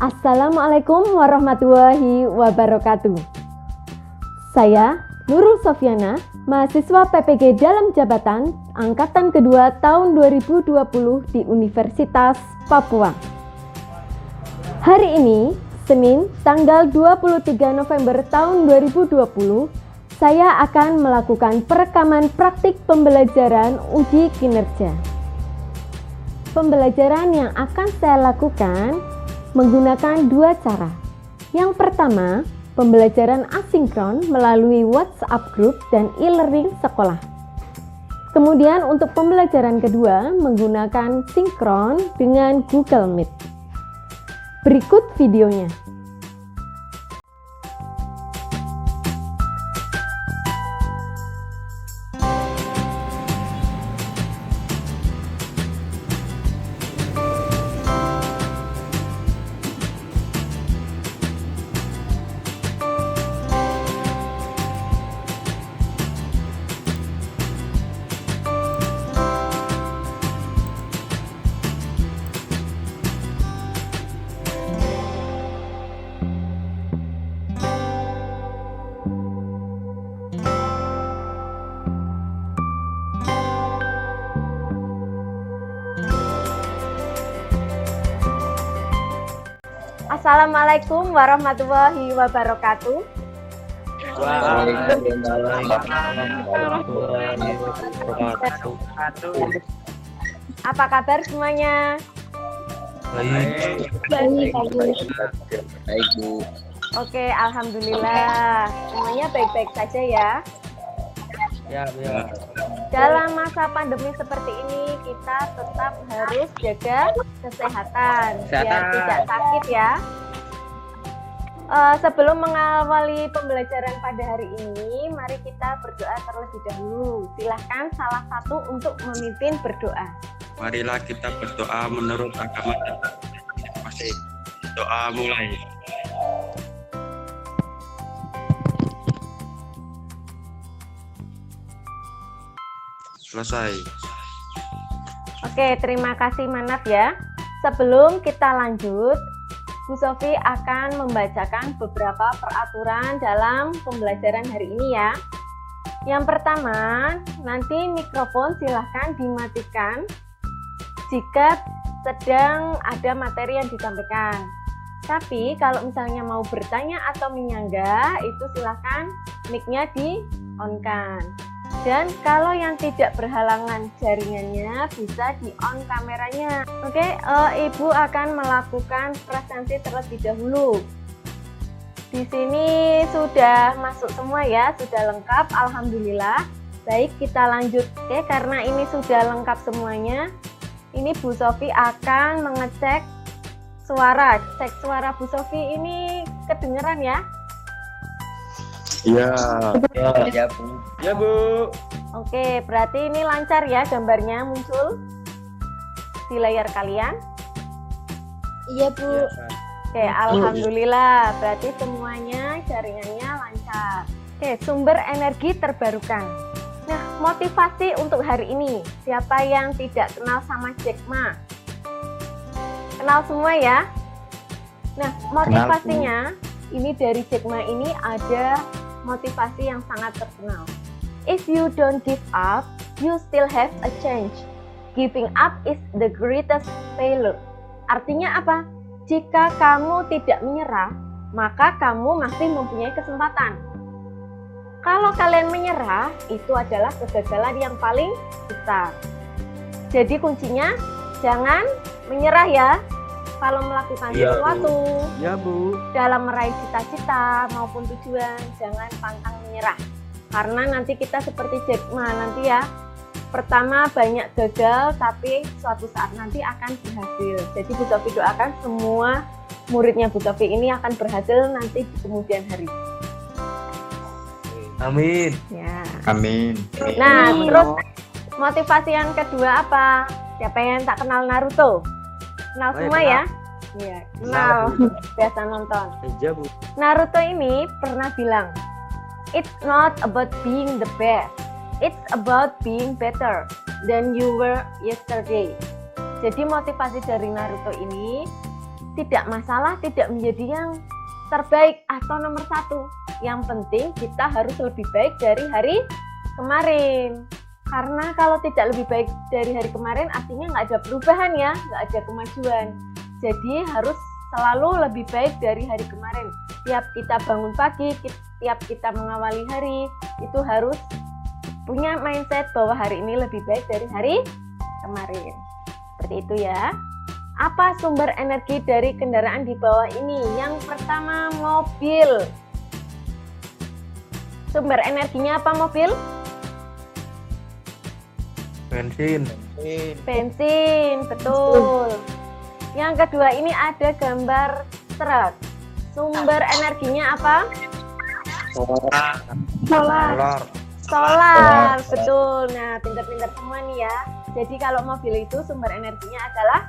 Assalamualaikum warahmatullahi wabarakatuh. Saya Nurul Sofiana, mahasiswa PPG Dalam Jabatan Angkatan Kedua tahun 2020 di Universitas Papua. Hari ini, Senin, tanggal 23 November tahun 2020, saya akan melakukan perekaman praktik pembelajaran uji kinerja. Pembelajaran yang akan saya lakukan menggunakan dua cara. Yang pertama, pembelajaran asinkron melalui WhatsApp Group dan e-learning sekolah. Kemudian untuk pembelajaran kedua menggunakan sinkron dengan Google Meet. Berikut videonya. Assalamualaikum warahmatullahi wabarakatuh. Waalaikumsalam warahmatullahi wabarakatuh. Apa kabar semuanya? Baik. Baik, Bu. Oke, alhamdulillah. Semuanya baik-baik saja ya. Ya. Dalam masa pandemi seperti ini, kita tetap harus jaga kesehatan biar tidak sakit ya. Sebelum mengawali pembelajaran pada hari ini, mari kita berdoa terlebih dahulu. Silahkan salah satu untuk memimpin berdoa. Marilah kita berdoa menurut agama dan masing-masing. Doa mulai. Selesai. Oke, terima kasih Manaf ya. Sebelum kita lanjut, Bu Sofi akan membacakan beberapa peraturan dalam pembelajaran hari ini ya. Yang pertama, nanti mikrofon silahkan dimatikan jika sedang ada materi yang disampaikan. Tapi kalau misalnya mau bertanya atau menyangga, itu silahkan mic-nya di-on-kan. Dan kalau yang tidak berhalangan jaringannya bisa di-on kameranya. Oke, Ibu akan melakukan presentasi terlebih dahulu. Di sini sudah masuk semua ya, sudah lengkap, alhamdulillah. Baik, kita lanjut. Oke, karena ini sudah lengkap semuanya, ini Bu Sofi akan mengecek suara. Cek suara Bu Sofi ini kedengeran ya? Ya. Ya, Bu. Ya, Bu. Oke, berarti ini lancar ya gambarnya muncul di layar kalian? Iya, Bu. Oke, alhamdulillah. Berarti semuanya jaringannya lancar. Oke, sumber energi terbarukan. Nah, motivasi untuk hari ini. Siapa yang tidak kenal sama Jack Ma? Kenal semua ya? Nah, motivasinya ini dari Jack Ma ini ada motivasi yang sangat terkenal. If you don't give up, you still have a chance. Giving up is the greatest failure. Artinya apa? Jika kamu tidak menyerah, maka kamu masih mempunyai kesempatan. Kalau kalian menyerah, itu adalah kegagalan yang paling besar. Jadi kuncinya, jangan menyerah ya. Kalau melakukan sesuatu, Ya, Bu. dalam meraih cita-cita maupun tujuan, jangan pantang menyerah. Karena nanti kita seperti Jack Ma nanti ya. Pertama banyak gagal, tapi suatu saat nanti akan berhasil. Jadi Bu Sofi doakan semua muridnya Bu Sofi ini akan berhasil nanti di kemudian hari. Amin. Ya. Amin. Nah, terus motivasi yang kedua apa? Siapa yang tak kenal Naruto? Kenal semua ya? Iya, kenal. Biasa nonton. Ya, Bu. Naruto ini pernah bilang, it's not about being the best, it's about being better than you were yesterday. Jadi motivasi dari Naruto ini tidak masalah, tidak menjadi yang terbaik atau nomor satu. Yang penting kita harus lebih baik dari hari kemarin. Karena kalau tidak lebih baik dari hari kemarin artinya nggak ada perubahan ya, nggak ada kemajuan. Jadi harus selalu lebih baik dari hari kemarin. Tiap kita bangun pagi, tiap kita mengawali hari, itu harus punya mindset bahwa hari ini lebih baik dari hari kemarin. Seperti itu ya. Apa sumber energi dari kendaraan di bawah ini? Yang pertama, mobil. Sumber energinya apa mobil? Bensin. Bensin, betul. Yang kedua ini ada gambar truk. Sumber energinya apa? Solar. Solar, betul. Nah, pintar-pintar semua nih ya. Jadi kalau mobil itu sumber energinya adalah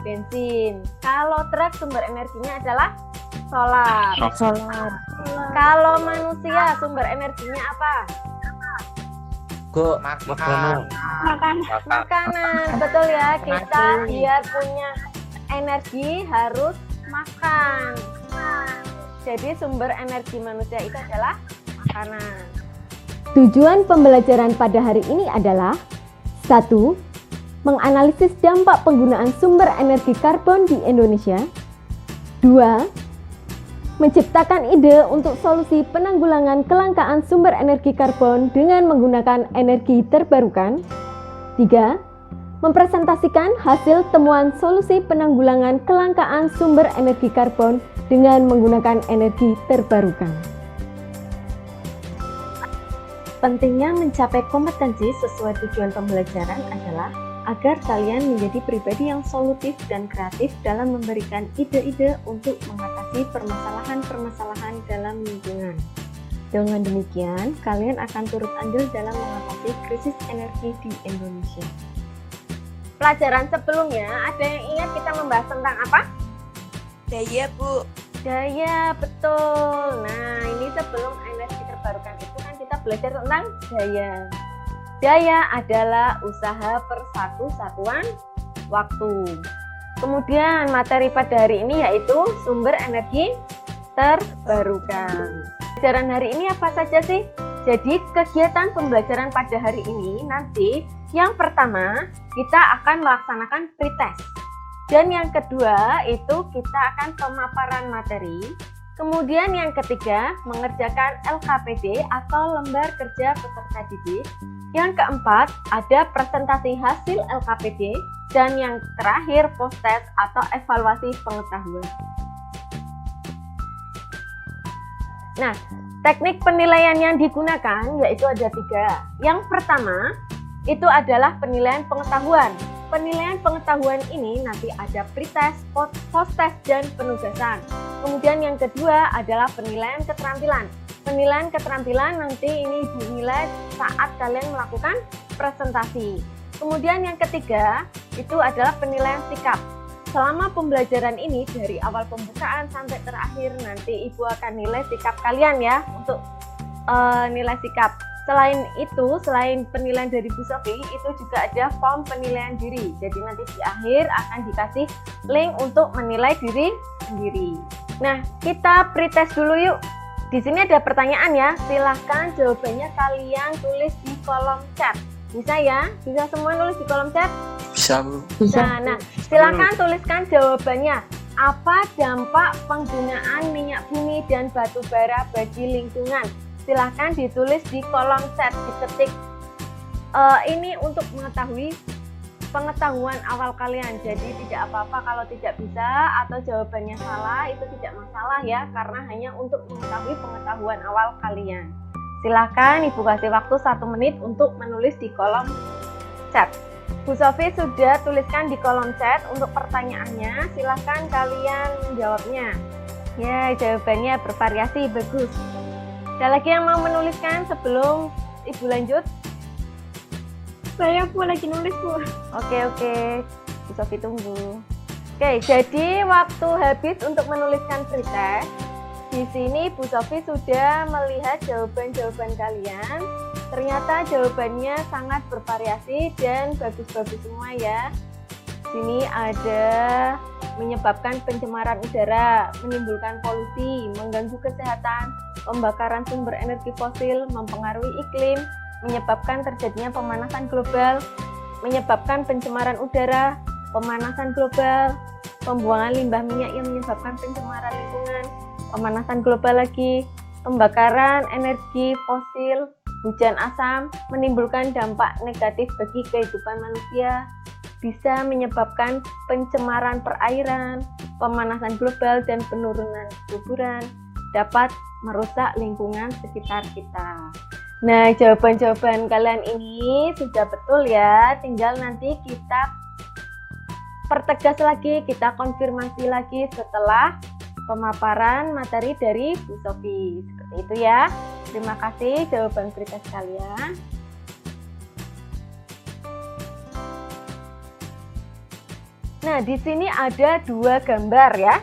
bensin. Kalau truk sumber energinya adalah solar. Kalau manusia sumber energinya apa? Makanan. Makanan, betul ya. Kita biar punya energi harus makan. Jadi sumber energi manusia itu adalah makanan. Tujuan pembelajaran pada hari ini adalah 1. Menganalisis dampak penggunaan sumber energi karbon di Indonesia. 2. Menciptakan ide untuk solusi penanggulangan kelangkaan sumber energi karbon dengan menggunakan energi terbarukan. 3. Mempresentasikan hasil temuan solusi penanggulangan kelangkaan sumber energi karbon dengan menggunakan energi terbarukan. Pentingnya mencapai kompetensi sesuai tujuan pembelajaran adalah agar kalian menjadi pribadi yang solutif dan kreatif dalam memberikan ide-ide untuk mengatasi permasalahan-permasalahan dalam lingkungan. Dengan demikian, kalian akan turut andil dalam mengatasi krisis energi di Indonesia. Pelajaran sebelumnya, ada yang ingat kita membahas tentang apa? Daya, Bu. Daya, betul. Nah, ini sebelum energi terbarukan itu kan kita belajar tentang daya. Daya adalah usaha per satu satuan waktu. Kemudian materi pada hari ini yaitu sumber energi terbarukan. Pelajaran hari ini apa saja sih? Jadi kegiatan pembelajaran pada hari ini nanti yang pertama kita akan melaksanakan pretest. Dan yang kedua itu kita akan pemaparan materi. Kemudian yang ketiga mengerjakan LKPD atau lembar kerja peserta didik. Yang keempat ada presentasi hasil LKPD. Dan yang terakhir post-test atau evaluasi pengetahuan. Nah, teknik penilaian yang digunakan yaitu ada 3. Yang pertama itu adalah penilaian pengetahuan. Penilaian pengetahuan ini nanti ada pretest, post-test, dan penugasan. Kemudian yang kedua adalah penilaian keterampilan. Penilaian keterampilan nanti ini dinilai saat kalian melakukan presentasi. Kemudian yang ketiga itu adalah penilaian sikap. Selama pembelajaran ini dari awal pembukaan sampai terakhir nanti Ibu akan nilai sikap kalian ya untuk nilai sikap. Selain itu, selain penilaian dari Bu Sofi, itu juga ada form penilaian diri. Jadi nanti di akhir akan dikasih link untuk menilai diri sendiri. Nah, kita pretest dulu yuk. Di sini ada pertanyaan ya. Silahkan jawabannya kalian tulis di kolom chat. Bisa ya? Bisa semua nulis di kolom chat? Bisa, Bu. Nah, silahkan tuliskan jawabannya. Apa dampak penggunaan minyak bumi dan batu bara bagi lingkungan? Silahkan ditulis di kolom chat, diketik. Ini untuk mengetahui pengetahuan awal kalian. Jadi tidak apa-apa kalau tidak bisa atau jawabannya salah, itu tidak masalah ya, karena hanya untuk mengetahui pengetahuan awal kalian. Silahkan Ibu kasih waktu 1 menit untuk menulis di kolom chat. Bu Sofi sudah tuliskan di kolom chat untuk pertanyaannya. Silahkan kalian menjawabnya. Ya, jawabannya bervariasi, bagus. Ada lagi yang mau menuliskan sebelum Ibu lanjut? Saya Bu lagi nulis, Bu. Oke. Bu Sofi tunggu. Oke, jadi waktu habis untuk menuliskan pretest. Di sini Bu Sofi sudah melihat jawaban-jawaban kalian. Ternyata jawabannya sangat bervariasi dan bagus-bagus semua ya. Sini ada menyebabkan pencemaran udara, menimbulkan polusi, mengganggu kesehatan, pembakaran sumber energi fosil, mempengaruhi iklim, menyebabkan terjadinya pemanasan global, menyebabkan pencemaran udara, pemanasan global, pembuangan limbah minyak yang menyebabkan pencemaran lingkungan, pemanasan global lagi, pembakaran energi fosil, hujan asam, menimbulkan dampak negatif bagi kehidupan manusia, bisa menyebabkan pencemaran perairan, pemanasan global, dan penurunan kesuburan, dapat merusak lingkungan sekitar kita. Nah, jawaban-jawaban kalian ini sudah betul ya, tinggal nanti kita pertegas lagi, kita konfirmasi lagi setelah pemaparan materi dari Bu Sofi. Seperti itu ya. Terima kasih jawaban berita sekalian. Nah, di sini ada 2 gambar ya.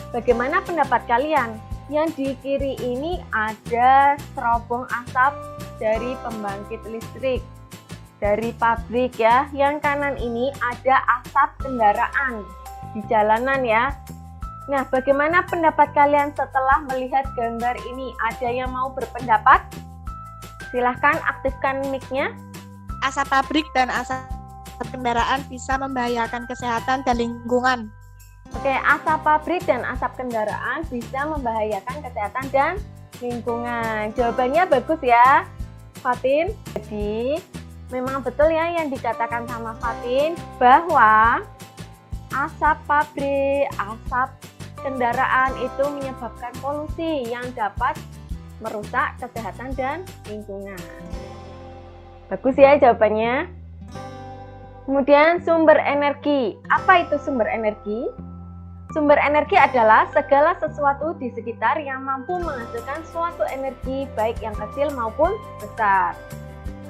Bagaimana pendapat kalian? Yang di kiri ini ada serobong asap dari pembangkit listrik, dari pabrik ya. Yang kanan ini ada asap kendaraan di jalanan ya. Nah, bagaimana pendapat kalian setelah melihat gambar ini? Ada yang mau berpendapat? Silahkan aktifkan mic-nya. Asap pabrik dan asap kendaraan bisa membahayakan kesehatan dan lingkungan. Oke, asap pabrik dan asap kendaraan bisa membahayakan kesehatan dan lingkungan. Jawabannya bagus ya, Fatin. Jadi, memang betul ya yang dikatakan sama Fatin bahwa asap pabrik, asap kendaraan itu menyebabkan polusi yang dapat merusak kesehatan dan lingkungan. Bagus ya jawabannya. Kemudian sumber energi. Apa itu sumber energi? Sumber energi adalah segala sesuatu di sekitar yang mampu menghasilkan suatu energi baik yang kecil maupun besar.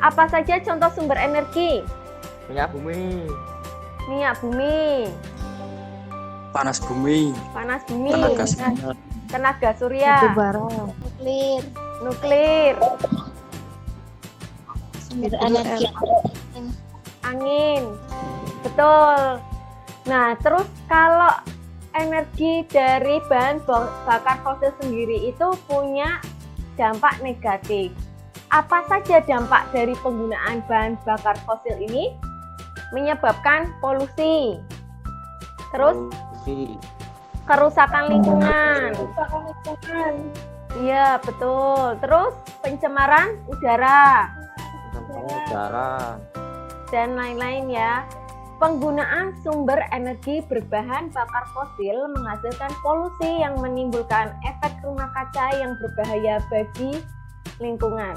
Apa saja contoh sumber energi? Minyak bumi. Minyak bumi, Panas bumi, panas bumi, tenaga surya, tenaga surya, Nuklir, nuklir, sumber energi, angin. Betul. Nah, terus kalau energi dari bahan bakar fosil sendiri itu punya dampak negatif. Apa saja dampak dari penggunaan bahan bakar fosil ini? Menyebabkan polusi. Terus kerusakan lingkungan. Iya, betul. Terus pencemaran udara dan lain-lain ya. Penggunaan sumber energi berbahan bakar fosil menghasilkan polusi yang menimbulkan efek rumah kaca yang berbahaya bagi lingkungan.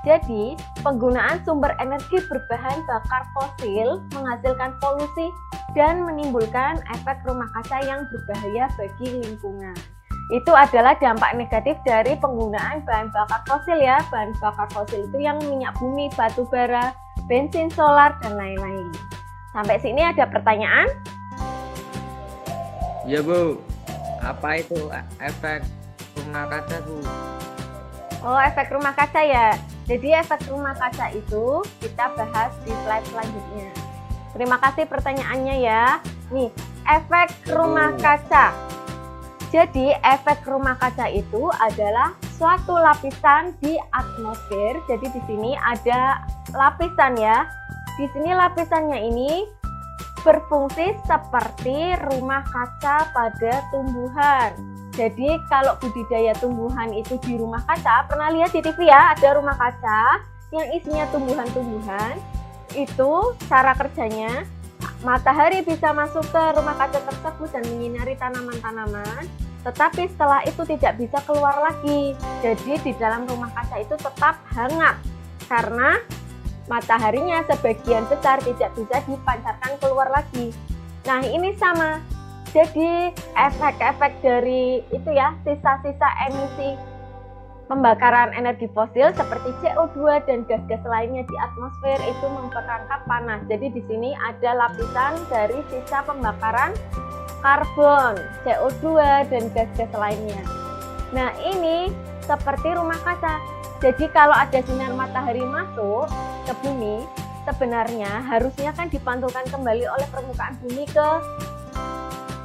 Jadi, penggunaan sumber energi berbahan bakar fosil menghasilkan polusi dan menimbulkan efek rumah kaca yang berbahaya bagi lingkungan. Itu adalah dampak negatif dari penggunaan bahan bakar fosil ya. Bahan bakar fosil itu yang minyak bumi, batu bara, bensin, solar, dan lain-lain. Sampai sini ada pertanyaan? Ya Bu, apa itu efek rumah kaca Bu? Oh, efek rumah kaca ya. Jadi efek rumah kaca itu kita bahas di slide selanjutnya. Terima kasih pertanyaannya ya. Nih, efek rumah kaca. Jadi efek rumah kaca itu adalah suatu lapisan di atmosfer. Jadi di sini ada lapisan ya. Di sini lapisannya ini berfungsi seperti rumah kaca pada tumbuhan. Jadi kalau budidaya tumbuhan itu di rumah kaca, pernah lihat di TV ya, ada rumah kaca yang isinya tumbuhan-tumbuhan. Itu cara kerjanya, matahari bisa masuk ke rumah kaca tersebut dan menyinari tanaman-tanaman, tetapi setelah itu tidak bisa keluar lagi. Jadi di dalam rumah kaca itu tetap hangat karena mataharinya sebagian besar tidak bisa dipancarkan keluar lagi. Nah, ini sama. Jadi efek-efek dari itu ya, sisa-sisa emisi pembakaran energi fosil seperti CO2 dan gas-gas lainnya di atmosfer itu memperangkap panas. Jadi di sini ada lapisan dari sisa pembakaran karbon, CO2 dan gas-gas lainnya. Nah, ini seperti rumah kaca. Jadi kalau ada sinar matahari masuk ke bumi, sebenarnya harusnya kan dipantulkan kembali oleh permukaan bumi ke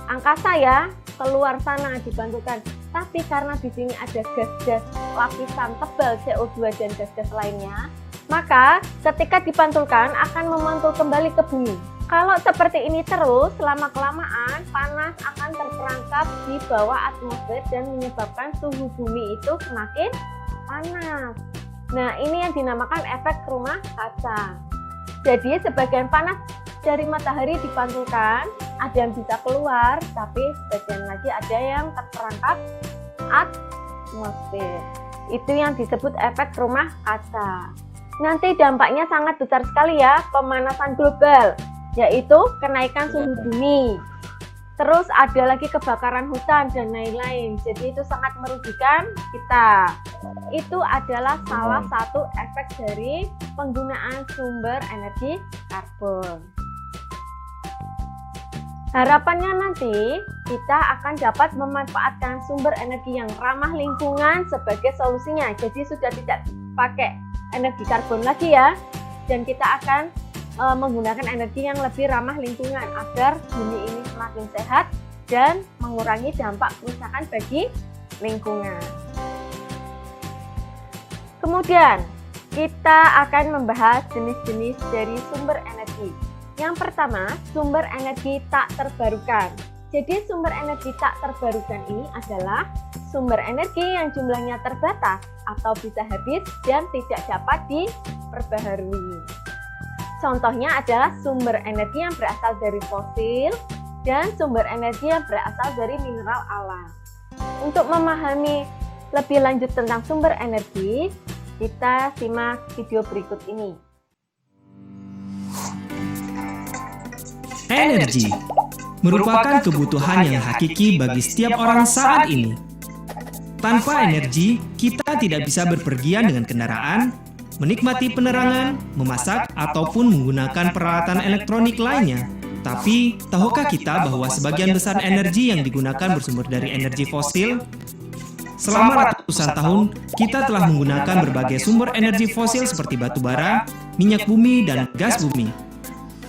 angkasa ya, keluar sana dipantulkan. Tapi karena di sini ada gas-gas lapisan tebal CO2 dan gas-gas lainnya, maka ketika dipantulkan akan memantul kembali ke bumi. Kalau seperti ini terus, lama-kelamaan panas akan terperangkap di bawah atmosfer dan menyebabkan suhu bumi itu semakin panas. Nah, ini yang dinamakan efek rumah kaca. Jadi sebagian panas dari matahari dipantulkan, ada yang bisa keluar, tapi sebagian lagi ada yang terperangkap atmosfer. Itu yang disebut efek rumah kaca. Nanti dampaknya sangat besar sekali ya, pemanasan global, yaitu kenaikan suhu bumi. Terus ada lagi kebakaran hutan dan lain-lain. Jadi itu sangat merugikan kita. Itu adalah salah satu efek dari penggunaan sumber energi karbon. Harapannya nanti kita akan dapat memanfaatkan sumber energi yang ramah lingkungan sebagai solusinya. Jadi sudah tidak pakai energi karbon lagi ya. Dan kita akan menggunakan energi yang lebih ramah lingkungan agar bumi ini semakin sehat dan mengurangi dampak kerusakan bagi lingkungan. Kemudian kita akan membahas jenis-jenis dari sumber energi. Yang pertama, sumber energi tak terbarukan. Jadi sumber energi tak terbarukan ini adalah sumber energi yang jumlahnya terbatas atau bisa habis dan tidak dapat diperbaharui. Contohnya adalah sumber energi yang berasal dari fosil dan sumber energi yang berasal dari mineral alam. Untuk memahami lebih lanjut tentang sumber energi, kita simak video berikut ini. Energi merupakan kebutuhan yang hakiki bagi setiap orang saat ini. Tanpa energi, kita tidak bisa berpergian dengan kendaraan, menikmati penerangan, memasak, ataupun menggunakan peralatan elektronik lainnya. Tapi, tahukah kita bahwa sebagian besar energi yang digunakan bersumber dari energi fosil? Selama ratusan tahun, kita telah menggunakan berbagai sumber energi fosil seperti batu bara, minyak bumi, dan gas bumi.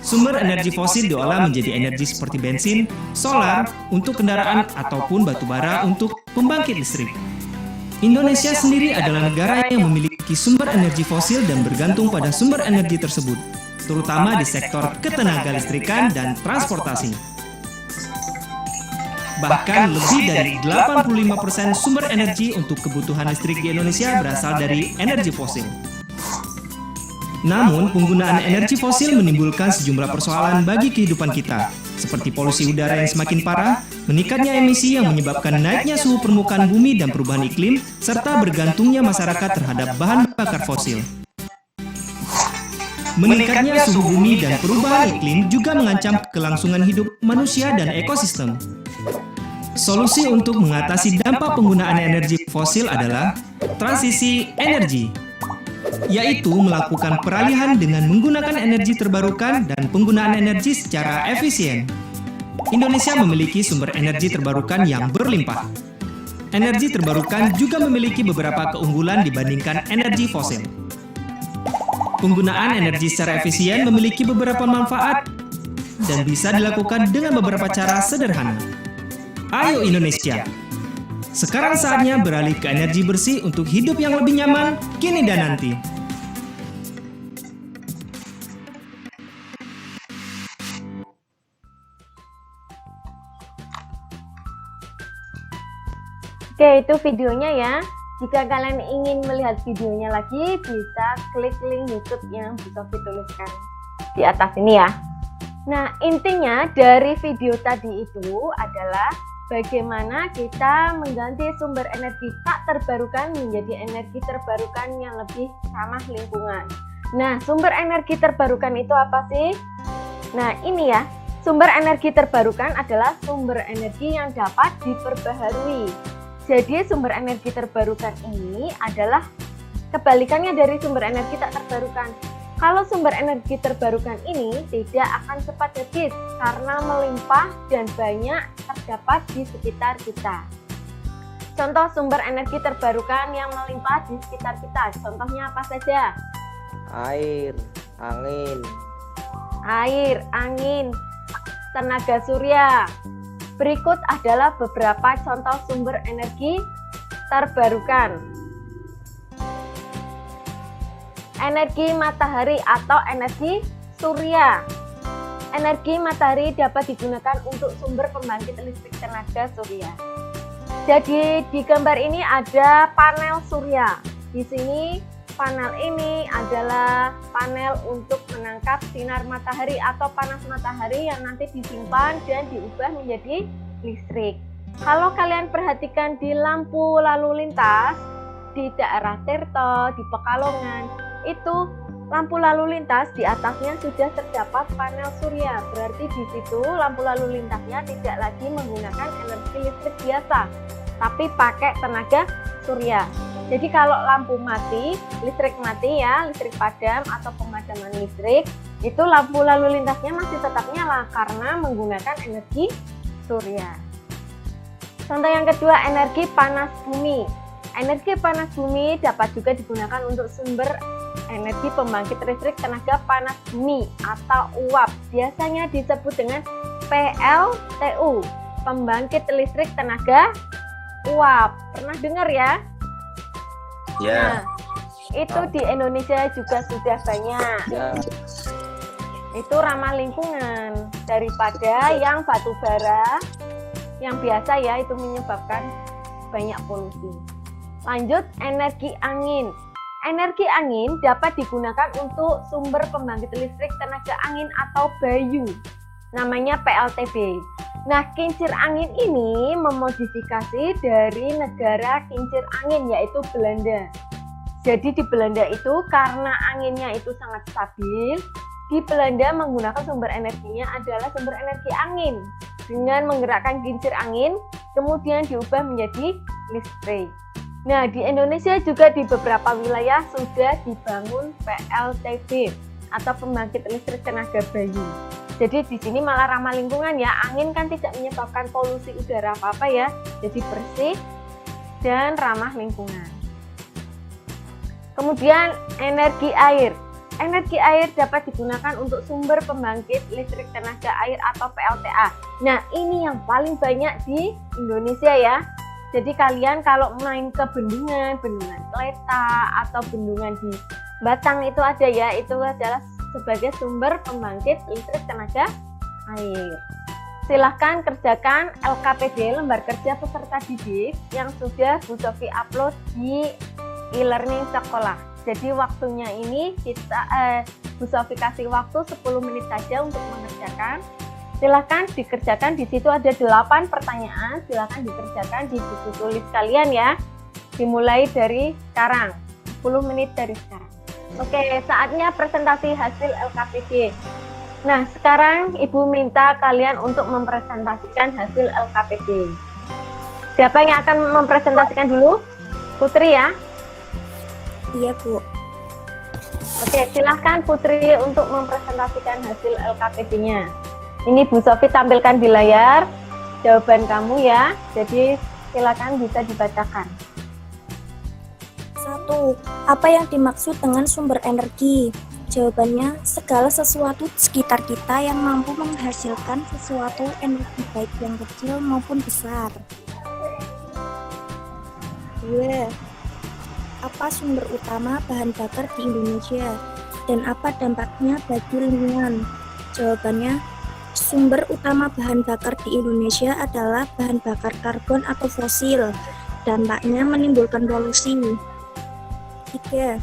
Sumber energi fosil diolah menjadi energi seperti bensin, solar untuk kendaraan, ataupun batu bara untuk pembangkit listrik. Indonesia sendiri adalah negara yang memiliki sumber energi fosil dan bergantung pada sumber energi tersebut, terutama di sektor ketenaga listrikan dan transportasi. Bahkan lebih dari 85% sumber energi untuk kebutuhan listrik di Indonesia berasal dari energi fosil. Namun, penggunaan energi fosil menimbulkan sejumlah persoalan bagi kehidupan kita, seperti polusi udara yang semakin parah, meningkatnya emisi yang menyebabkan naiknya suhu permukaan bumi dan perubahan iklim, serta bergantungnya masyarakat terhadap bahan bakar fosil. Meningkatnya suhu bumi dan perubahan iklim juga mengancam kelangsungan hidup manusia dan ekosistem. Solusi untuk mengatasi dampak penggunaan energi fosil adalah transisi energi, yaitu melakukan peralihan dengan menggunakan energi terbarukan dan penggunaan energi secara efisien. Indonesia memiliki sumber energi terbarukan yang berlimpah. Energi terbarukan juga memiliki beberapa keunggulan dibandingkan energi fosil. Penggunaan energi secara efisien memiliki beberapa manfaat dan bisa dilakukan dengan beberapa cara sederhana. Ayo Indonesia! Sekarang saatnya beralih ke energi bersih untuk hidup yang lebih nyaman, kini dan nanti. Oke, itu videonya ya. Jika kalian ingin melihat videonya lagi, bisa klik link YouTube yang bisa dituliskan di atas ini ya. Nah, intinya dari video tadi itu adalah bagaimana kita mengganti sumber energi tak terbarukan menjadi energi terbarukan yang lebih ramah lingkungan. Nah, sumber energi terbarukan itu apa sih? Nah, ini ya. Sumber energi terbarukan adalah sumber energi yang dapat diperbaharui. Jadi sumber energi terbarukan ini adalah kebalikannya dari sumber energi tak terbarukan. Kalau sumber energi terbarukan ini tidak akan cepat habis karena melimpah dan banyak terdapat di sekitar kita. Contoh sumber energi terbarukan yang melimpah di sekitar kita, contohnya apa saja? Air, angin, Air, angin, tenaga surya, Berikut adalah beberapa contoh sumber energi terbarukan. Energi matahari atau energi surya. Energi matahari dapat digunakan untuk sumber pembangkit listrik tenaga surya. Jadi di gambar ini ada panel surya. Di sini panel ini adalah panel untuk menangkap sinar matahari atau panas matahari yang nanti disimpan dan diubah menjadi listrik. Kalau kalian perhatikan di lampu lalu lintas di daerah Tirto, di Pekalongan, itu lampu lalu lintas di atasnya sudah terdapat panel surya. Berarti di situ lampu lalu lintasnya tidak lagi menggunakan energi listrik biasa, tapi pakai tenaga surya. Jadi kalau lampu mati, listrik mati ya, listrik padam atau pemadaman listrik, itu lampu lalu lintasnya masih tetap nyala karena menggunakan energi surya. Contoh yang kedua, energi panas bumi. Energi panas bumi dapat juga digunakan untuk sumber energi pembangkit listrik tenaga panas bumi atau uap. Biasanya disebut dengan PLTU, pembangkit listrik tenaga uap. Pernah dengar ya? Ya. Nah, itu di Indonesia juga sudah banyak. Ya. Itu ramah lingkungan daripada yang batu bara yang biasa ya, itu menyebabkan banyak polusi. Lanjut, energi angin. Energi angin dapat digunakan untuk sumber pembangkit listrik tenaga angin atau bayu, namanya PLTB. Nah, kincir angin ini memodifikasi dari negara kincir angin, yaitu Belanda. Jadi di Belanda itu karena anginnya itu sangat stabil, di Belanda menggunakan sumber energinya adalah sumber energi angin. Dengan menggerakkan kincir angin, kemudian diubah menjadi listrik. Nah, di Indonesia juga di beberapa wilayah sudah dibangun PLTB atau pembangkit listrik tenaga bayu. Jadi di sini malah ramah lingkungan ya, angin kan tidak menyebabkan polusi udara apa-apa ya, jadi bersih dan ramah lingkungan. Kemudian energi air. Energi air dapat digunakan untuk sumber pembangkit listrik tenaga air atau PLTA. Nah, ini yang paling banyak di Indonesia ya. Jadi kalian kalau main ke bendungan Kleta atau bendungan di Batang itu ada ya, itu adalah sebagai sumber pembangkit listrik tenaga air. Silahkan kerjakan LKPD, lembar kerja peserta didik, yang sudah Bu Sofi upload di e-learning sekolah. Jadi waktunya ini Bu Sofi kasih waktu 10 menit saja untuk mengerjakan. Silahkan dikerjakan, di situ ada 8 pertanyaan, silahkan dikerjakan di buku tulis kalian ya. Dimulai dari sekarang, 10 menit dari sekarang. Oke, saatnya presentasi hasil LKPD. Nah, sekarang Ibu minta kalian untuk mempresentasikan hasil LKPD. Siapa yang akan mempresentasikan dulu? Putri ya? Iya, Bu. Oke, silahkan Putri untuk mempresentasikan hasil LKPD-nya. Ini Bu Sofi tampilkan di layar jawaban kamu ya. Jadi silakan bisa dibacakan. 1. Apa yang dimaksud dengan sumber energi? Jawabannya, segala sesuatu di sekitar kita yang mampu menghasilkan sesuatu energi baik yang kecil maupun besar. 2. Apa sumber utama bahan bakar di Indonesia dan apa dampaknya bagi lingkungan? Jawabannya, sumber utama bahan bakar di Indonesia adalah bahan bakar karbon atau fosil. Dampaknya menimbulkan polusi. 3.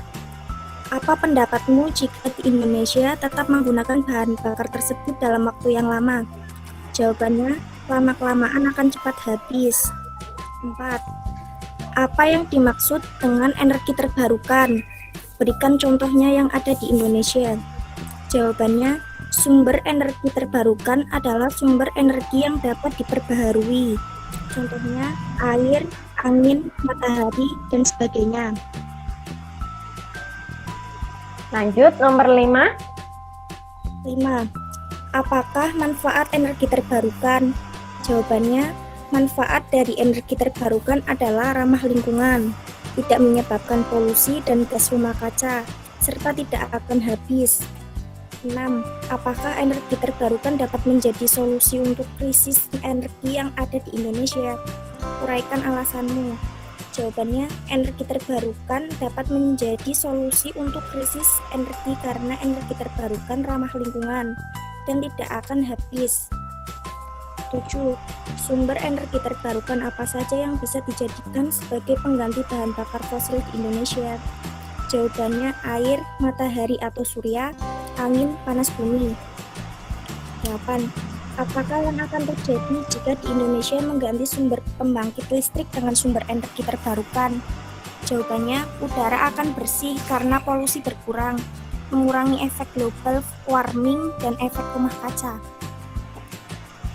Apa pendapatmu jika di Indonesia tetap menggunakan bahan bakar tersebut dalam waktu yang lama? Jawabannya, lama-kelamaan akan cepat habis. 4. Apa yang dimaksud dengan energi terbarukan? Berikan contohnya yang ada di Indonesia. Jawabannya, sumber energi terbarukan adalah sumber energi yang dapat diperbaharui. Contohnya air, angin, matahari, dan sebagainya. Lanjut, nomor 5. 5. Apakah manfaat energi terbarukan? Jawabannya, manfaat dari energi terbarukan adalah ramah lingkungan, tidak menyebabkan polusi dan gas rumah kaca, serta tidak akan habis. 6. Apakah energi terbarukan dapat menjadi solusi untuk krisis energi yang ada di Indonesia? Uraikan alasanmu. Jawabannya, energi terbarukan dapat menjadi solusi untuk krisis energi karena energi terbarukan ramah lingkungan dan tidak akan habis. 7. Sumber energi terbarukan apa saja yang bisa dijadikan sebagai pengganti bahan bakar fosil di Indonesia? Jawabannya air, matahari atau surya, angin, panas bumi. 8. Apakah yang akan terjadi jika di Indonesia mengganti sumber pembangkit listrik dengan sumber energi terbarukan? Jawabannya, udara akan bersih karena polusi berkurang, mengurangi efek global warming dan efek rumah kaca.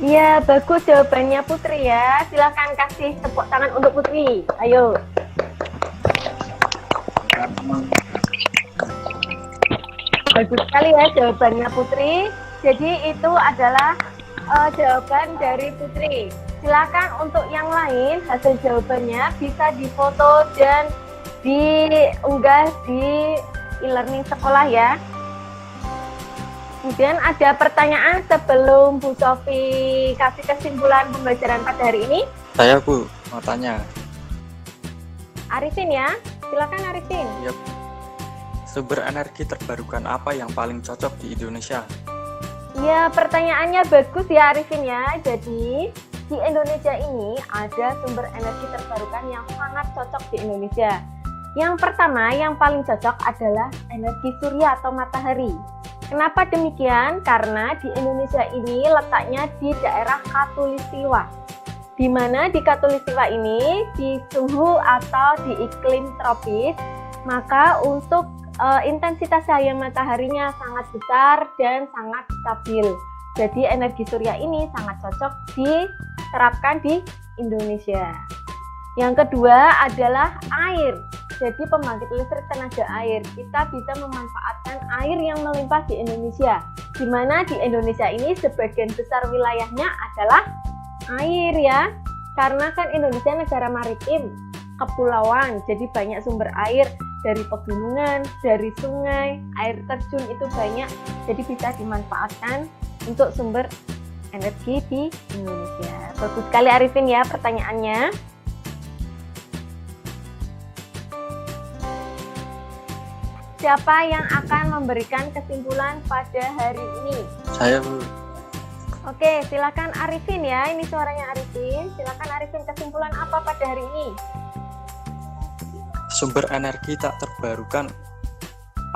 Iya, bagus jawabannya Putri ya. Silakan kasih tepuk tangan untuk Putri. Ayo. Bagus sekali ya jawabannya Putri. Jadi itu adalah jawaban dari Putri. Silakan untuk yang lain hasil jawabannya bisa difoto dan diunggah di e-learning sekolah ya. Kemudian ada pertanyaan sebelum Bu Sofi kasih kesimpulan pembelajaran pada hari ini. Saya Bu, mau tanya. Arifin ya, silakan Arifin. Yep. Sumber energi terbarukan apa yang paling cocok di Indonesia? Ya, pertanyaannya bagus ya Arifin ya. Jadi di Indonesia ini ada sumber energi terbarukan yang sangat cocok di Indonesia. Yang pertama, yang paling cocok adalah energi surya atau matahari. Kenapa demikian? Karena di Indonesia ini letaknya di daerah Khatulistiwa. Di mana di Khatulistiwa ini di suhu atau di iklim tropis, maka untuk intensitas cahaya mataharinya sangat besar dan sangat stabil. Jadi energi surya ini sangat cocok diterapkan di Indonesia. Yang kedua adalah air. Jadi pembangkit listrik tenaga air, kita bisa memanfaatkan air yang melimpah di Indonesia. Di mana di Indonesia ini sebagian besar wilayahnya adalah air ya. Karena kan Indonesia negara maritim, kepulauan, jadi banyak sumber air dari pegunungan, dari sungai, air terjun itu banyak. Jadi bisa dimanfaatkan untuk sumber energi di Indonesia. Bagus sekali Arifin ya pertanyaannya. Siapa yang akan memberikan kesimpulan pada hari ini? Saya Bu. Oke, silakan Arifin ya. Ini suaranya Arifin. Silakan Arifin, kesimpulan apa pada hari ini? Sumber energi tak terbarukan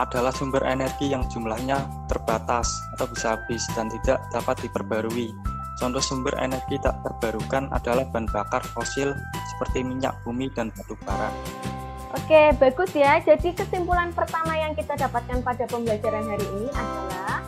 adalah sumber energi yang jumlahnya terbatas atau bisa habis dan tidak dapat diperbarui. Contoh sumber energi tak terbarukan adalah bahan bakar fosil seperti minyak bumi dan batu bara. Oke, bagus ya. Jadi kesimpulan pertama yang kita dapatkan pada pembelajaran hari ini adalah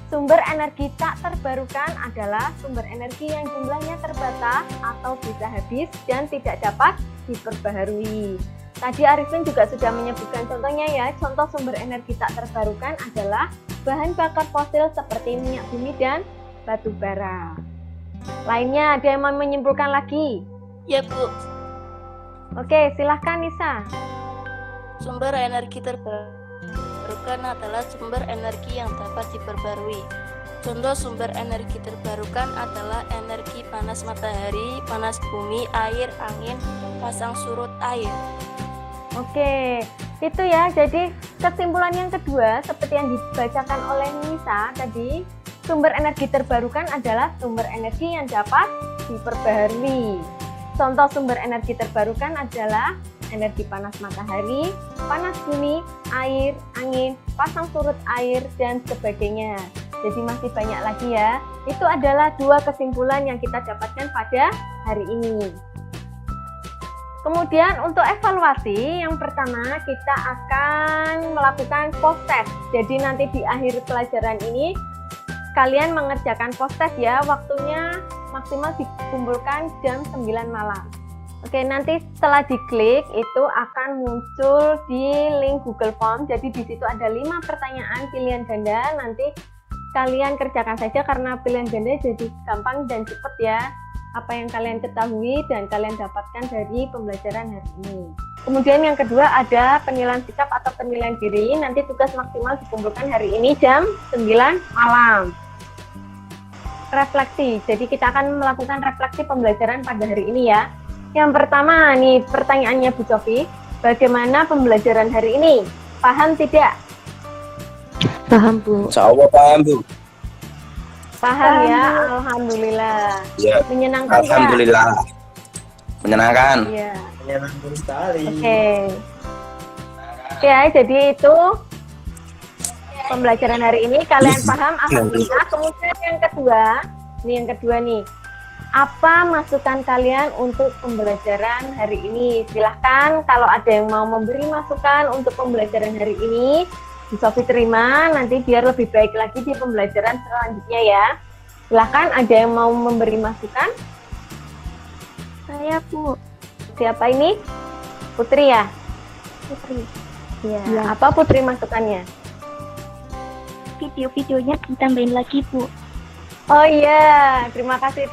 sumber energi tak terbarukan adalah sumber energi yang jumlahnya terbatas atau bisa habis dan tidak dapat diperbaharui. Tadi Arifin juga sudah menyebutkan contohnya ya. Contoh sumber energi tak terbarukan adalah bahan bakar fosil seperti minyak bumi dan batu bara. Lainnya ada yang mau menyimpulkan lagi? Ya Bu. Oke, silahkan Nisa. Sumber energi terbarukan adalah sumber energi yang dapat diperbarui. Contoh sumber energi terbarukan adalah energi panas matahari, panas bumi, air, angin, pasang surut air. Oke, itu ya. Jadi kesimpulan yang kedua seperti yang dibacakan oleh Nisa tadi, sumber energi terbarukan adalah sumber energi yang dapat diperbarui. Contoh sumber energi terbarukan adalah energi panas matahari, panas bumi, air, angin, pasang surut air, dan sebagainya. Jadi masih banyak lagi ya. Itu adalah dua kesimpulan yang kita dapatkan pada hari ini. Kemudian untuk evaluasi, yang pertama kita akan melakukan post test. Jadi nanti di akhir pelajaran ini kalian mengerjakan post test ya. Waktunya maksimal dikumpulkan jam 9 malam. Oke, nanti setelah diklik itu akan muncul di link Google Form. Jadi di situ ada 5 pertanyaan pilihan ganda. Nanti kalian kerjakan saja karena pilihan ganda jadi gampang dan cepat ya. Apa yang kalian ketahui dan kalian dapatkan dari pembelajaran hari ini. Kemudian yang kedua ada penilaian sikap atau penilaian diri. Nanti tugas maksimal dikumpulkan hari ini jam 9 malam. Refleksi. Jadi kita akan melakukan refleksi pembelajaran pada hari ini ya. Yang pertama nih pertanyaannya Bu Sofi. Bagaimana pembelajaran hari ini? Paham tidak? Paham, Bu. Insya Allah paham, Bu. Paham ya? Alhamdulillah. Ya. Menyenangkan ya? Alhamdulillah. Menyenangkan. Iya. Menyenangkan sekali. Oke. Ya, jadi itu pembelajaran hari ini kalian paham alhamdulillah. Kemudian yang kedua nih. Apa masukan kalian untuk pembelajaran hari ini? Silahkan kalau ada yang mau memberi masukan untuk pembelajaran hari ini, Bu Sofi terima, nanti biar lebih baik lagi di pembelajaran selanjutnya ya. Silahkan ada yang mau memberi masukan? Saya, Bu. Siapa ini? Putri ya? Putri. Ya. Apa Putri masukannya? Video-videonya ditambahin lagi, Bu. Oh iya, terima kasih.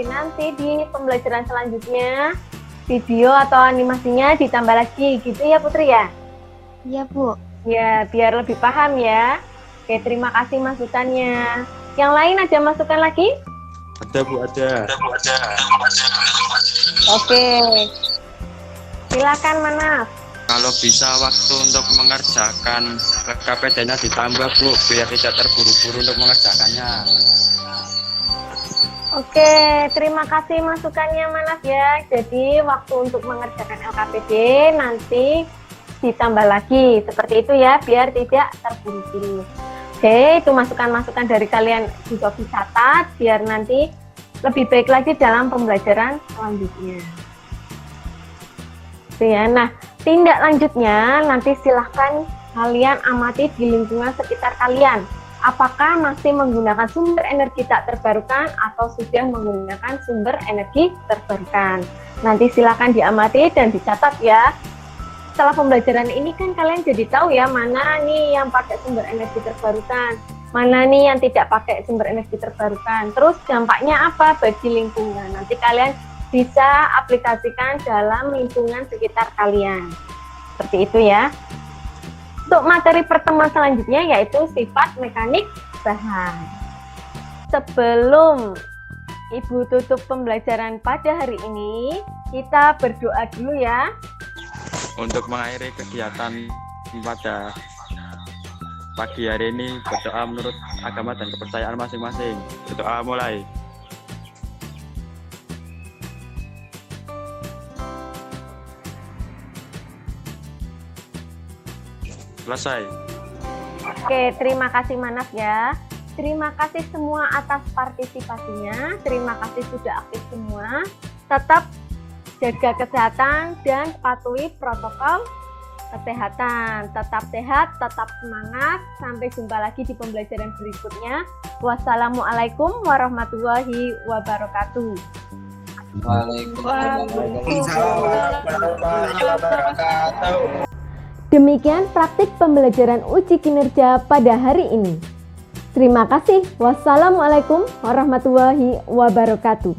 Nanti di pembelajaran selanjutnya video atau animasinya ditambah lagi, gitu ya Putri ya? Iya, Bu. Ya, biar lebih paham ya. Oke, terima kasih masukannya. Yang lain ada masukan lagi? Ada Bu, ada. Oke. Silakan Manaf. Kalau bisa waktu untuk mengerjakan KPD-nya ditambah Bu, biar tidak terburu-buru untuk mengerjakannya. Oke, terima kasih masukannya Manaf ya. Jadi waktu untuk mengerjakan LKPD nanti ditambah lagi. Seperti itu ya, biar tidak terburu-buru. Oke, itu masukan-masukan dari kalian juga bisa catat, biar nanti lebih baik lagi dalam pembelajaran selanjutnya. Oke ya, nah tindak lanjutnya nanti silahkan kalian amati di lingkungan sekitar kalian. Apakah masih menggunakan sumber energi tak terbarukan atau sudah menggunakan sumber energi terbarukan. Nanti silakan diamati dan dicatat ya. Setelah pembelajaran ini kan kalian jadi tahu ya mana nih yang pakai sumber energi terbarukan, mana nih yang tidak pakai sumber energi terbarukan. Terus dampaknya apa bagi lingkungan? Nanti kalian bisa aplikasikan dalam lingkungan sekitar kalian. Seperti itu ya. Untuk materi pertemuan selanjutnya yaitu sifat mekanik bahan. Sebelum Ibu tutup pembelajaran pada hari ini, kita berdoa dulu ya. Untuk mengakhiri kegiatan pada pagi hari ini, berdoa menurut agama dan kepercayaan masing-masing. Berdoa mulai. Selesai. Oke, terima kasih Manaf ya. Terima kasih semua atas partisipasinya. Terima kasih sudah aktif semua. Tetap jaga kesehatan dan patuhi protokol kesehatan. Tetap sehat, tetap semangat. Sampai jumpa lagi di pembelajaran berikutnya. Wassalamualaikum warahmatullahi wabarakatuh. Waalaikumsalam warahmatullahi wabarakatuh. Demikian praktik pembelajaran uji kinerja pada hari ini. Terima kasih. Wassalamualaikum warahmatullahi wabarakatuh.